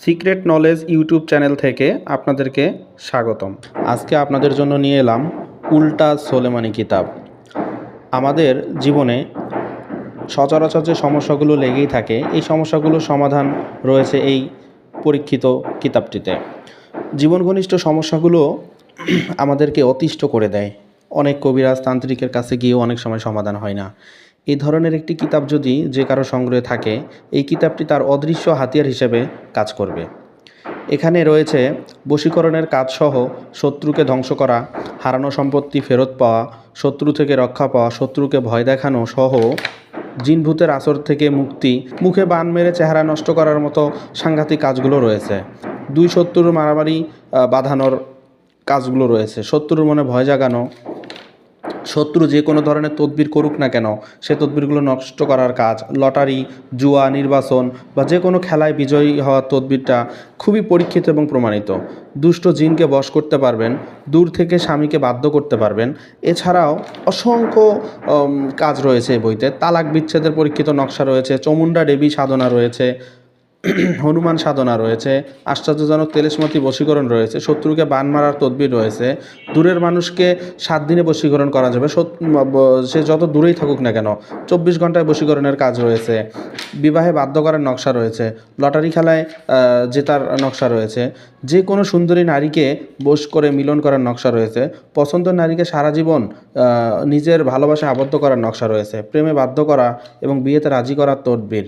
Secret knowledge YouTube channel থেকে আপনাদেরকে স্বাগতম। আজকে আপনাদের জন্য নিয়ে এলাম উল্টা সোলেমানি কিতাব। আমাদের জীবনে সচরাচর যে সমস্যাগুলো লেগেই থাকে, এই সমস্যাগুলোর সমাধান রয়েছে এই পরীক্ষিত কিতাবটিতে। জীবন ঘনিষ্ঠ সমস্যাগুলো আমাদেরকে অতিষ্ঠ করে দেয়। অনেক কবিরাজ তান্ত্রিকের কাছে গিয়েও অনেক সময় সমাধান হয় না। এই ধরনের একটি কিতাব যদি যে কারো সংগ্রহে থাকে, এই কিতাবটি তার অদৃশ্য হাতিয়ার হিসেবে কাজ করবে। এখানে রয়েছে বশীকরণের কাজসহ শত্রুকে ধ্বংস করা, হারানো সম্পত্তি ফেরত পাওয়া, শত্রু থেকে রক্ষা পাওয়া, শত্রুকে ভয় দেখানো সহ জিনভূতের আসর থেকে মুক্তি, মুখে বান মেরে চেহারা নষ্ট করার মতো সাংঘাতিক কাজগুলো রয়েছে। দুই শত্রুর মারামারি বাঁধানোর কাজগুলো রয়েছে, শত্রুর মনে ভয় জাগানো, শত্রু যে কোনো ধরনের তদবির করুক না কেন সে তদবিরগুলো নষ্ট করার কাজ, লটারি, জুয়া, নির্বাচন বা যে কোনো খেলায় বিজয়ী হওয়ার তদবিরটা খুবই পরীক্ষিত এবং প্রমাণিত। দুষ্ট জিনকে বশ করতে পারবেন, দূর থেকে স্বামীকে বাধ্য করতে পারবেন। এছাড়াও অসংখ্য কাজ রয়েছে এই বইতে। তালাক বিচ্ছেদের পরীক্ষিত নকশা রয়েছে, চমুন্ডা দেবী সাধনা রয়েছে, হনুমান সাধনা রয়েছে, আশ্চর্যজনক তেলেসমতি বশীকরণ রয়েছে, শত্রুকে বান মারার তদবির রয়েছে, দূরের মানুষকে 7 দিনে বশীকরণ করা যাবে, সে যত দূরেই থাকুক না কেন 24 ঘন্টায় বশীকরণের কাজ রয়েছে, বিবাহে বাধ্য করার নকশা রয়েছে, লটারি খেলায় জেতার নকশা রয়েছে, যে কোনো সুন্দরী নারীকে বশ করে মিলন করার নকশা রয়েছে, পছন্দের নারীকে সারা জীবন নিজের ভালোবাসায় আবদ্ধ করার নকশা রয়েছে, প্রেমে বাধ্য করা এবং বিয়েতে রাজি করার তদবির।